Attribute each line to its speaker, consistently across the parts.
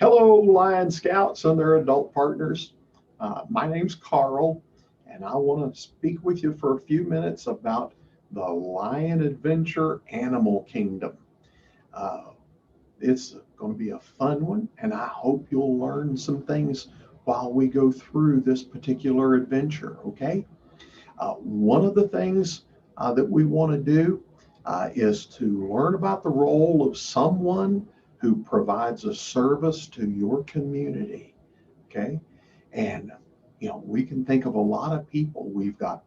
Speaker 1: Hello, Lion Scouts and their adult partners. My name's Carl, and I want to speak with you for a few minutes about the Lion Adventure Animal Kingdom. Uh, it's going to be a fun one, and I hope you'll learn some things while we go through this particular adventure, okay? One of the things that we want to do is to learn about the role of someone who provides a service to your community. Okay. And, we can think of a lot of people. We've got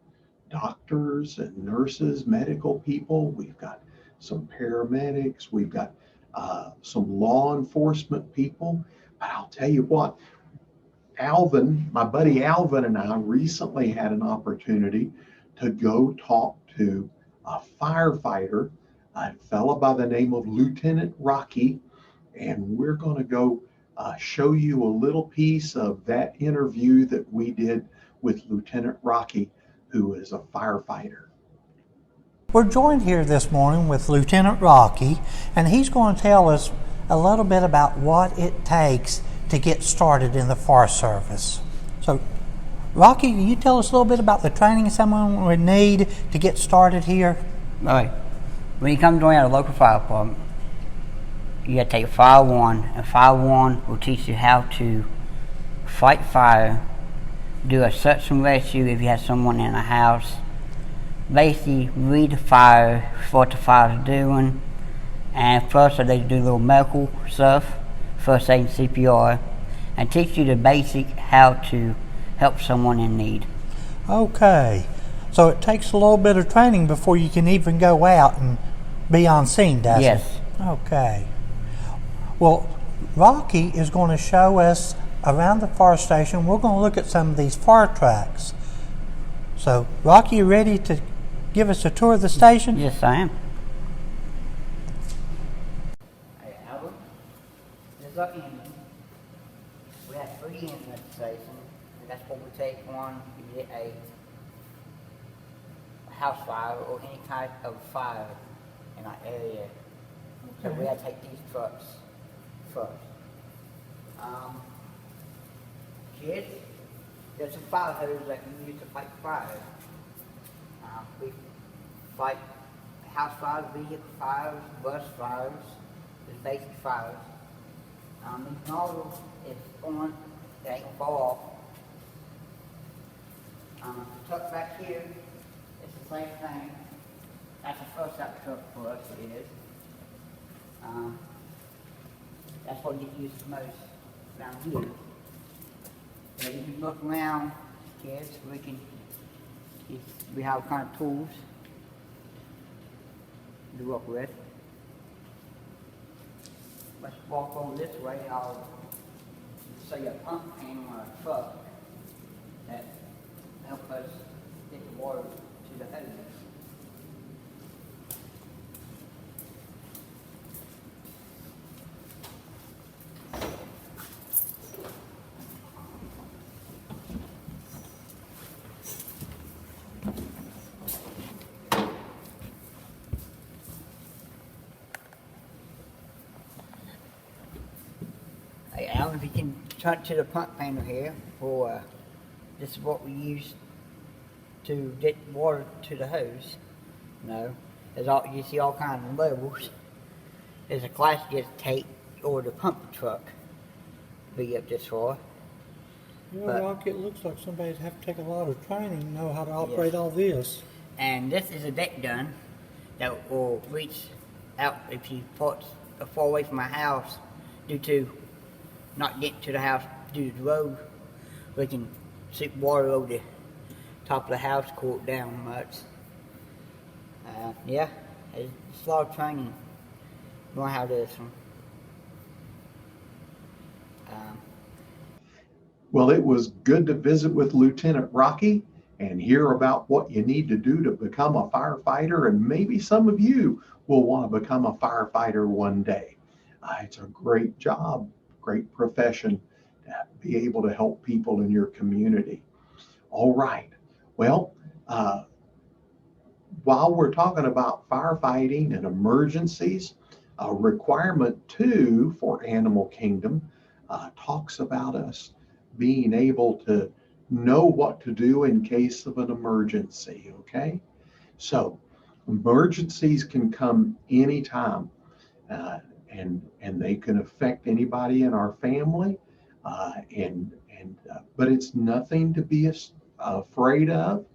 Speaker 1: doctors and nurses, medical people. We've got some paramedics. We've got some law enforcement people. But I'll tell you what, Alvin, my buddy Alvin, and I recently had an opportunity to go talk to a firefighter, a fellow by the name of Lieutenant Rocky, and we're going to go show you a little piece of that interview that we did with Lieutenant Rocky, who is a firefighter.
Speaker 2: We're joined here this morning with Lieutenant Rocky, and he's going to tell us a little bit about what it takes to get started in the Forest Service. So, Rocky, can you tell us a little bit about the training someone would need to get started here?
Speaker 3: All right. When you come to join our local fire department, you have to take Fire 1, and Fire 1 will teach you how to fight fire, do a search and rescue if you have someone in a house, basically read the fire, what the fire is doing, and first they do a little medical stuff, first aid and CPR, and teach you the basic how to help someone in need.
Speaker 2: Okay, so it takes a little bit of training before you can even go out and be on scene, doesn't it?
Speaker 3: Yes.
Speaker 2: Okay. Well, Rocky is going to show us around the fire station. We're going to look at some of these fire tracks. So, Rocky, you ready to give us a tour of the station?
Speaker 3: Yes, I am. Hey, Albert, this is our engine. We have 3 engines at the station, and that's what we take on to get a house fire or any type of fire in our area. So we have to take these trucks first. Kids, there's some fire hose that we use to fight fires. We fight house fires, vehicle fires, bus fires, just basic fires. This nozzle is on, it ain't gonna fall off. The truck back here, it's the same thing. That's the first out truck for us, it is. That's what gets used the most around here. So if you look around, kids, we have kind of tools to work with. Let's walk over this way. I'll show you a pump panel on a truck that helps us get the water to the hoses. Hey Alan, if you can turn to the pump panel here, this is what we use to get water to the hose. You see all kinds of levels. There's a class you get to take or the pump truck be up this far.
Speaker 2: Rocky, it looks like somebody'd have to take a lot of training to know how to operate all this.
Speaker 3: And this is a deck gun that will reach out if you park far away from my house due to not getting to the house due to the road. We can shoot water over the top of the house, cool it down much. It's a lot of training. Learn how to do this one.
Speaker 1: Well, it was good to visit with Lieutenant Rocky and hear about what you need to do to become a firefighter, and maybe some of you will want to become a firefighter one day. It's a great job, great profession to be able to help people in your community. All right. Well, while we're talking about firefighting and emergencies, requirement 2 for Animal Kingdom talks about us being able to know what to do in case of an emergency. Okay, so emergencies can come anytime, uh, and they can affect anybody in our family, but it's nothing to be afraid of,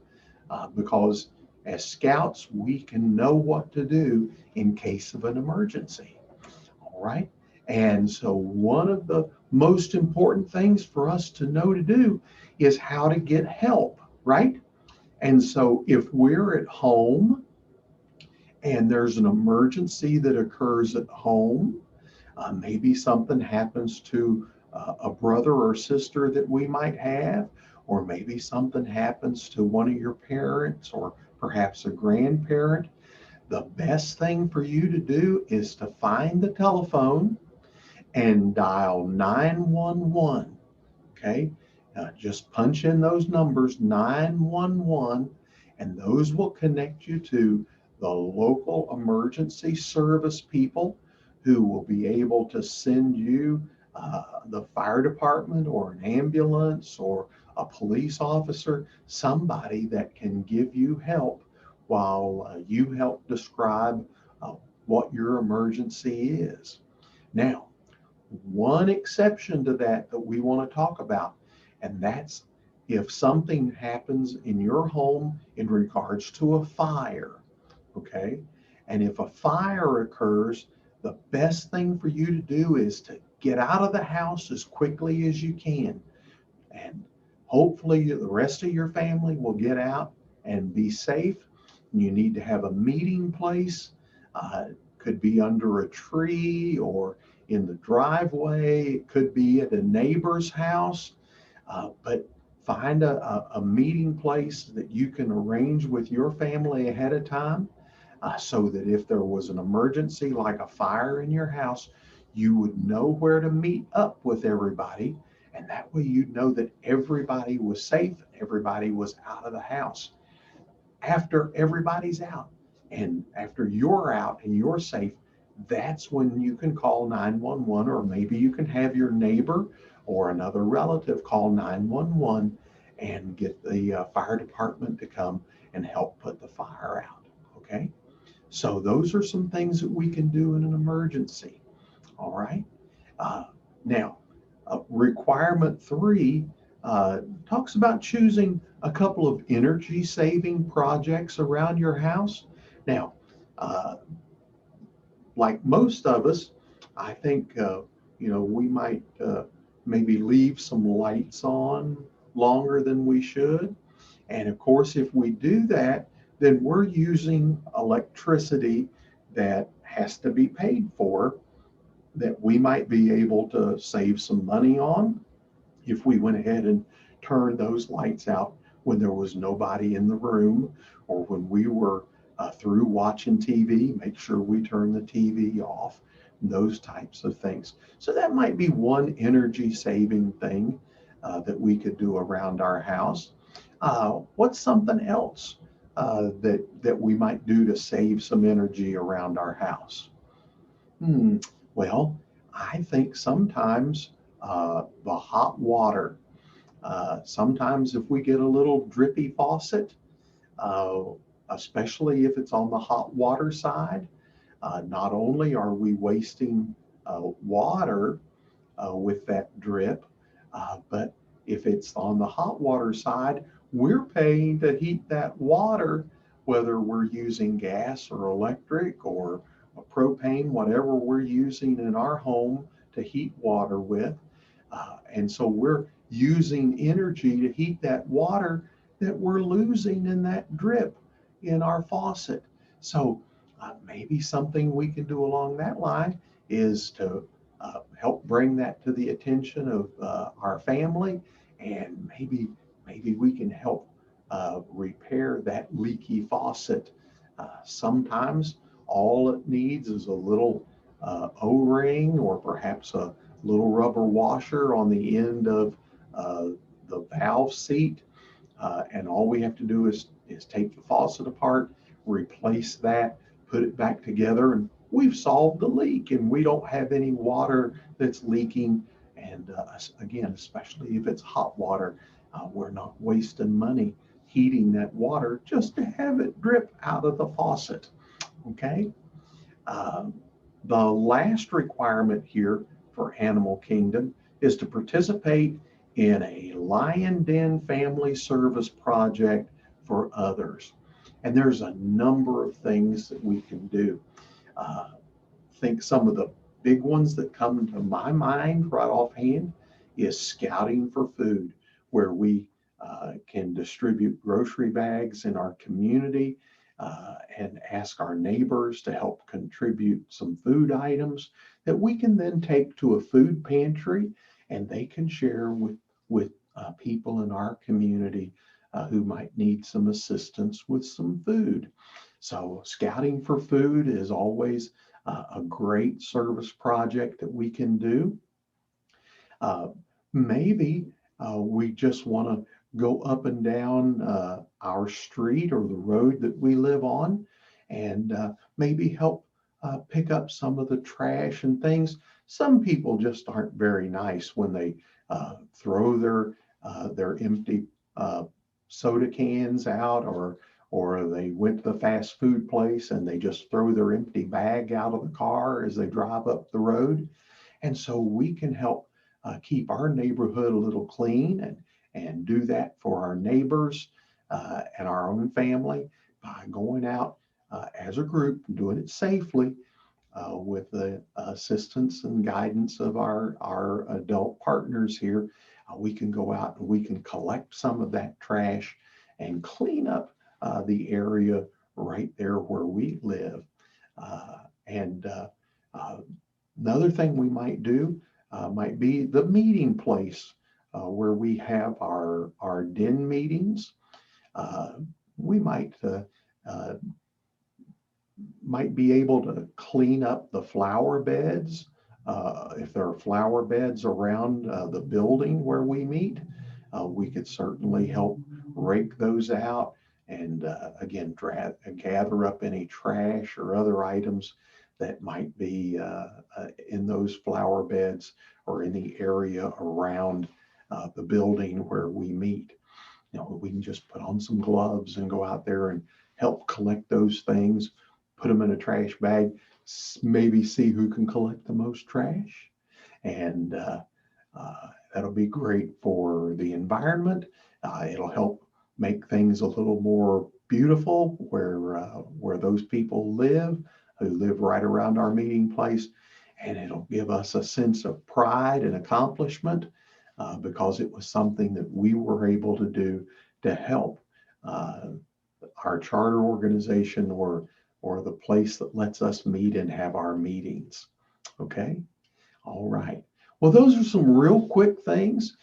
Speaker 1: because as scouts we can know what to do in case of an emergency. All right. And so one of the most important things for us to know to do is how to get help, right? And so if we're at home and there's an emergency that occurs at home, maybe something happens to a brother or sister that we might have, or maybe something happens to one of your parents or perhaps a grandparent. The best thing for you to do is to find the telephone and dial 911. Okay, just punch in those numbers 911, and those will connect you to the local emergency service people who will be able to send you the fire department or an ambulance or a police officer, somebody that can give you help while you help describe what your emergency is. Now, one exception to that we want to talk about, and that's if something happens in your home in regards to a fire. Okay, and if a fire occurs, the best thing for you to do is to get out of the house as quickly as you can, and hopefully the rest of your family will get out and be safe. You need to have a meeting place. Could be under a tree or in the driveway. It could be at a neighbor's house. But find a meeting place that you can arrange with your family ahead of time, so that if there was an emergency like a fire in your house, you would know where to meet up with everybody. And that way you'd know that everybody was safe, everybody was out of the house. After everybody's out and after you're out and you're safe, that's when you can call 911, or maybe you can have your neighbor or another relative call 911 and get the fire department to come and help put the fire out. Okay, so those are some things that we can do in an emergency. All right. Uh, Now, requirement 3 talks about choosing a couple of energy saving projects around your house. Now, uh, like most of us, I think, we might maybe leave some lights on longer than we should. And of course, if we do that, then we're using electricity that has to be paid for, that we might be able to save some money on if we went ahead and turned those lights out when there was nobody in the room, or when we were through watching TV, make sure we turn the TV off, those types of things. So that might be one energy saving thing that we could do around our house. What's something else that we might do to save some energy around our house? Hmm. Well, I think sometimes the hot water. Sometimes if we get a little drippy faucet, uh, especially if it's on the hot water side, not only are we wasting water with that drip, but if it's on the hot water side, we're paying to heat that water, whether we're using gas or electric or propane, whatever we're using in our home to heat water with. And so we're using energy to heat that water that we're losing in that drip in our faucet. So maybe something we can do along that line is to help bring that to the attention of our family, and maybe we can help repair that leaky faucet. Sometimes all it needs is a little O-ring, or perhaps a little rubber washer on the end of the valve seat, and all we have to do is take the faucet apart, replace that, put it back together, and we've solved the leak, and we don't have any water that's leaking, And again, especially if it's hot water, we're not wasting money heating that water just to have it drip out of the faucet. Okay. Um, the last requirement here for Animal Kingdom is to participate in a lion den family service project for others. And there's a number of things that we can do. Uh, think some of the big ones that come to my mind right offhand is scouting for food, where we can distribute grocery bags in our community and ask our neighbors to help contribute some food items that we can then take to a food pantry and they can share with people in our community who might need some assistance with some food. So scouting for food is always a great service project that we can do. Uh, maybe we just want to go up and down our street or the road that we live on and maybe help pick up some of the trash and things. Some people just aren't very nice when they throw their empty uh, soda cans out, or they went to the fast food place and they just throw their empty bag out of the car as they drive up the road. And so we can help keep our neighborhood a little clean and do that for our neighbors and our own family by going out as a group, doing it safely with the assistance and guidance of our adult partners here. We can go out and we can collect some of that trash and clean up the area right there where we live. And Another thing we might do might be the meeting place where we have our den meetings. Uh, we uh, might be able to clean up the flower beds. If there are flower beds around the building where we meet, we could certainly help rake those out and again, gather up any trash or other items that might be in those flower beds or in the area around the building where we meet. We can just put on some gloves and go out there and help collect those things, put them in a trash bag, maybe see who can collect the most trash. And that'll be great for the environment. It'll help make things a little more beautiful where those people live who live right around our meeting place. And it'll give us a sense of pride and accomplishment because it was something that we were able to do to help uh, our charter organization or the place that lets us meet and have our meetings. Okay. All right. Well, those are some real quick things.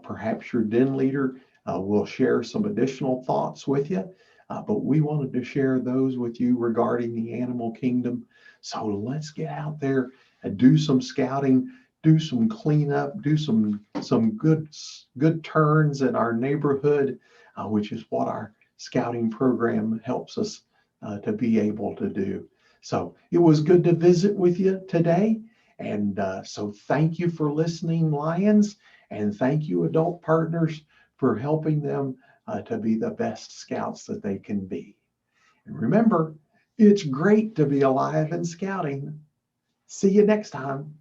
Speaker 1: Perhaps your den leader will share some additional thoughts with you, but we wanted to share those with you regarding the animal kingdom. So let's get out there and do some scouting, do some cleanup, do some good turns in our neighborhood, which is what our scouting program helps us to be able to do. So it was good to visit with you today. And so thank you for listening, Lions, and thank you, adult partners, for helping them to be the best scouts that they can be. And remember, it's great to be alive and scouting. See you next time.